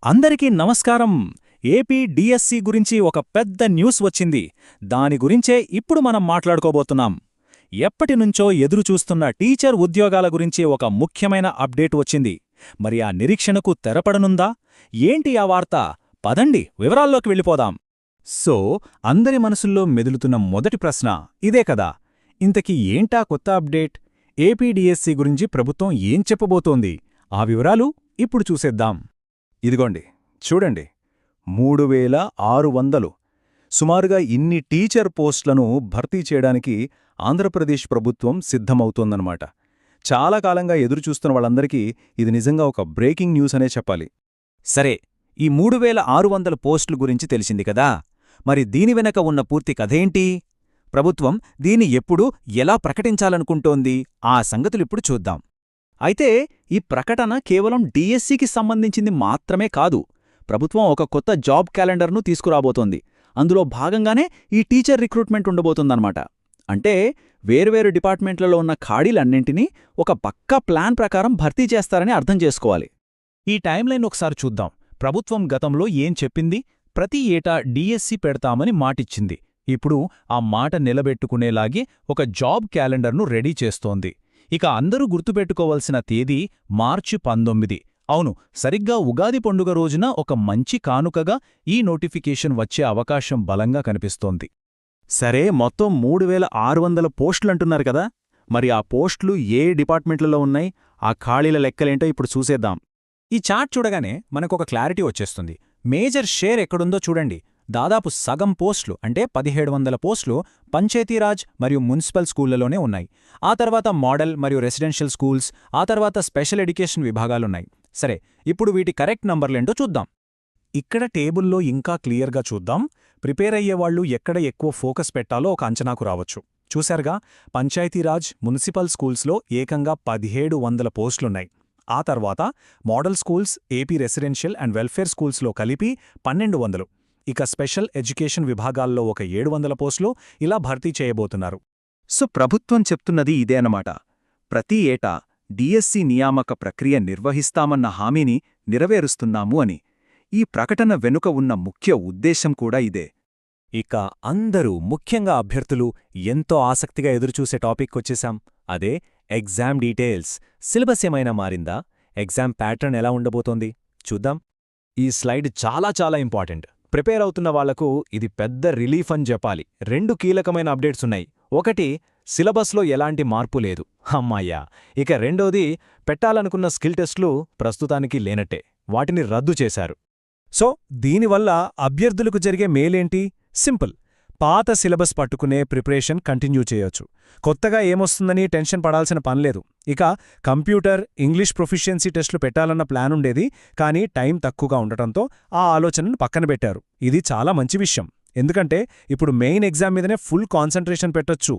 అందరికీ నమస్కారం. AP DSC గురించి ఒక పెద్ద న్యూస్ వచ్చింది. దాని గురించే ఇప్పుడు మనం మాట్లాడుకోబోతున్నాం. ఎప్పటినుంచో ఎదురుచూస్తున్న టీచర్ ఉద్యోగాల గురించి ఒక ముఖ్యమైన అప్డేట్ వచ్చింది. మరి ఆ నిరీక్షణకు తెరపడనుందా? ఏంటి ఆ వార్త? పదండి వివరాల్లోకి వెళ్ళిపోదాం. సో, అందరి మనసుల్లో మెదులుతున్న మొదటి ప్రశ్న ఇదే కదా. ఇంతకీ ఏంటా కొత్త అప్డేట్? ఏపీ డిఎస్సి గురించి ప్రభుత్వం ఏం చెప్పబోతోంది? ఆ వివరాలు ఇప్పుడు చూసేద్దాం. ఇదిగోండి, చూడండి. 3600 సుమారుగా ఇన్ని టీచర్ పోస్టులను భర్తీ చేయడానికి ఆంధ్రప్రదేశ్ ప్రభుత్వం సిద్ధమవుతోందన్నమాట. చాలా కాలంగా ఎదురుచూస్తున్న వాళ్ళందరికీ ఇది నిజంగా ఒక బ్రేకింగ్ న్యూస్ అనే చెప్పాలి. సరే, ఈ 3600 పోస్టుల గురించి తెలిసింది కదా. మరి దీని వెనక ఉన్న పూర్తి కథేంటి? ప్రభుత్వం దీన్ని ఎప్పుడు ఎలా ప్రకటించాలనుకుంటోంది? ఆ సంగతులిప్పుడు చూద్దాం. అయితే ఈ ప్రకటన కేవలం డిఎస్సికి సంబంధించింది మాత్రమే కాదు. ప్రభుత్వం ఒక కొత్త జాబ్ క్యాలెండర్ను తీసుకురాబోతోంది. అందులో భాగంగానే ఈ టీచర్ రిక్రూట్మెంట్ ఉండబోతుందన్నమాట. అంటే వేర్వేరు డిపార్ట్మెంట్లలో ఉన్న ఖాళీలన్నింటినీ ఒక పక్కా ప్లాన్ ప్రకారం భర్తీ చేస్తారని అర్థం చేసుకోవాలి. ఈ టైంలైన్ ఒకసారి చూద్దాం. ప్రభుత్వం గతంలో ఏం చెప్పింది? ప్రతి ఏటా డిఎస్సి పెడతామని మాటిచ్చింది. ఇప్పుడు ఆ మాట నిలబెట్టుకునేలాగే ఒక జాబ్ క్యాలెండర్ను రెడీ చేస్తోంది. ఇక అందరూ గుర్తుపెట్టుకోవలసిన తేదీ మార్చి 19. అవును, సరిగ్గా ఉగాది పండుగ రోజున ఒక మంచి కానుకగా ఈ నోటిఫికేషన్ వచ్చే అవకాశం బలంగా కనిపిస్తోంది. సరే, మొత్తం 3600 పోస్టులంటున్నారు కదా. మరి ఆ పోస్టులు ఏ డిపార్ట్మెంట్లలో ఉన్నాయి? ఆ ఖాళీల లెక్కలేంటో ఇప్పుడు చూసేద్దాం. ఈ చార్ట్ చూడగానే మనకొక క్లారిటీ వచ్చేస్తుంది. మేజర్ షేర్ ఎక్కడుందో చూడండి. దాదాపు సగం పోస్టులు అంటే 1700 పోస్టులు పంచాయతీరాజ్ మరియు మున్సిపల్ స్కూళ్లలోనే ఉన్నాయి. ఆ తర్వాత మోడల్ మరియు రెసిడెన్షియల్ స్కూల్స్, ఆ తర్వాత స్పెషల్ ఎడ్యుకేషన్ విభాగాలున్నాయి. సరే, ఇప్పుడు వీటి కరెక్ట్ నంబర్లేంటో చూద్దాం. ఇక్కడ టేబుల్లో ఇంకా క్లియర్గా చూద్దాం. ప్రిపేర్ అయ్యేవాళ్లు ఎక్కడ ఎక్కువ ఫోకస్ పెట్టాలో ఒక అంచనాకు రావచ్చు. చూశారుగా, పంచాయతీరాజ్, మున్సిపల్ స్కూల్స్లో ఏకంగా 1700 పోస్టులున్నాయి. ఆ తర్వాత model schools, AP residential and welfare స్కూల్స్లో కలిపి 1200. ఇక స్పెషల్ ఎడ్యుకేషన్ విభాగాల్లో ఒక 700 పోస్టులు ఇలా భర్తీ చేయబోతున్నారు. సో ప్రభుత్వం చెప్తున్నది ఇదే అన్నమాట. ప్రతి ఏటా డిఎస్సి నియామక ప్రక్రియ నిర్వహిస్తామన్న హామీని నెరవేరుస్తున్నాము అని. ఈ ప్రకటన వెనుక ఉన్న ముఖ్య ఉద్దేశం కూడా ఇదే. ఇక అందరూ, ముఖ్యంగా అభ్యర్థులు, ఎంతో ఆసక్తిగా ఎదురుచూసే టాపిక్ వచ్చేశాం. అదే ఎగ్జామ్ డీటెయిల్స్. సిలబస్ ఏమైనా మారిందా? ఎగ్జామ్ ప్యాటర్న్ ఎలా ఉండబోతోంది? చూద్దాం. ఈ స్లైడ్ చాలా ఇంపార్టెంట్. ప్రిపేర్ అవుతున్న వాళ్లకు ఇది పెద్ద రిలీఫ్ అని చెప్పాలి. 2 కీలకమైన అప్డేట్స్ ఉన్నాయి. ఒకటి, సిలబస్లో ఎలాంటి మార్పు లేదు. అమ్మాయ్యా. ఇక రెండోది, పెట్టాలనుకున్న స్కిల్ టెస్టులు ప్రస్తుతానికి లేనట్టే. వాటిని రద్దు చేశారు. సో దీనివల్ల అభ్యర్థులకు జరిగే మేలేంటి? సింపుల్. పాత సిలబస్ పట్టుకునే ప్రిపరేషన్ కంటిన్యూ చేయొచ్చు. కొత్తగా ఏమొస్తుందని టెన్షన్ పడాల్సిన పనిలేదు. ఇక కంప్యూటర్, ఇంగ్లీష్ ప్రొఫిషియన్సీ టెస్టులు పెట్టాలన్న ప్లానుండేది, కానీ టైం తక్కువగా ఉండటంతో ఆ ఆలోచనను పక్కన పెట్టారు. ఇది చాలా మంచి విషయం. ఎందుకంటే ఇప్పుడు మెయిన్ ఎగ్జామ్ మీదనే ఫుల్ కాన్సంట్రేషన్ పెట్టొచ్చు.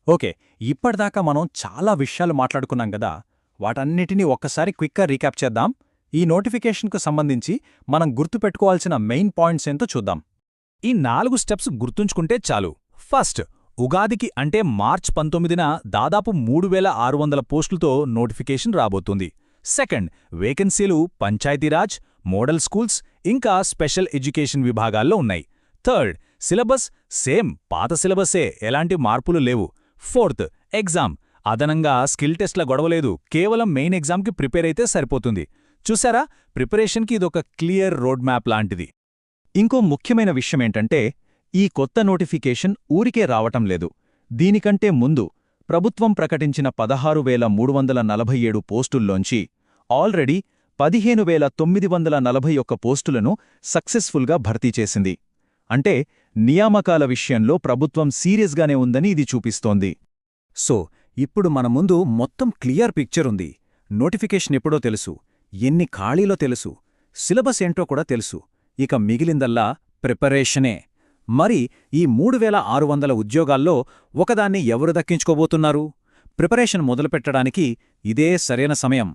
ఓకే, ఇప్పటిదాకా మనం చాలా విషయాలు మాట్లాడుకున్నాం గదా. వాటన్నిటినీ ఒక్కసారి క్విక్గా రీక్యాప్ చేద్దాం. ఈ నోటిఫికేషన్కు సంబంధించి మనం గుర్తుపెట్టుకోవాల్సిన మెయిన్ పాయింట్స్ ఏంటో చూద్దాం. ఈ 4 స్టెప్స్ గుర్తుంచుకుంటే చాలు. ఫస్ట్, ఉగాదికి అంటే మార్చ్ 19న దాదాపు 3600 పోస్టులతో నోటిఫికేషన్ రాబోతుంది. సెకండ్, వేకెన్సీలు పంచాయతీరాజ్, మోడల్ స్కూల్స్ ఇంకా స్పెషల్ ఎడ్యుకేషన్ విభాగాల్లో ఉన్నాయి. థర్డ్, సిలబస్ సేమ్, పాత సిలబసే, ఎలాంటి మార్పులు లేవు. ఫోర్త్, ఎగ్జామ్ అదనంగా స్కిల్ టెస్ట్ల గొడవలేదు. కేవలం మెయిన్ ఎగ్జామ్కి ప్రిపేర్ అయితే సరిపోతుంది. చూసారా, ప్రిపరేషన్కి ఇదొక క్లియర్ రోడ్ మ్యాప్ లాంటిది. ఇంకో ముఖ్యమైన విషయమేంటంటే, ఈ కొత్త నోటిఫికేషన్ ఊరికే రావటం లేదు. దీనికంటే ముందు ప్రభుత్వం ప్రకటించిన 16,347 పోస్టుల్లోంచి ఆల్రెడీ 15,941 పోస్టులను సక్సెస్ఫుల్గా భర్తీ చేసింది. అంటే నియామకాల విషయంలో ప్రభుత్వం సీరియస్గానే ఉందని ఇది చూపిస్తోంది. సో ఇప్పుడు మన ముందు మొత్తం క్లియర్ పిక్చర్ ఉంది. నోటిఫికేషన్ ఎప్పుడో తెలుసు, ఎన్ని ఖాళీలో తెలుసు, సిలబస్ ఏంటో కూడా తెలుసు. ఇక మిగిలిందల్లా ప్రిపరేషనే. మరి ఈ 3600 ఉద్యోగాల్లో ఒకదాన్ని ఎవరు దక్కించుకోబోతున్నారు? ప్రిపరేషన్ మొదలుపెట్టడానికి ఇదే సరైన సమయం.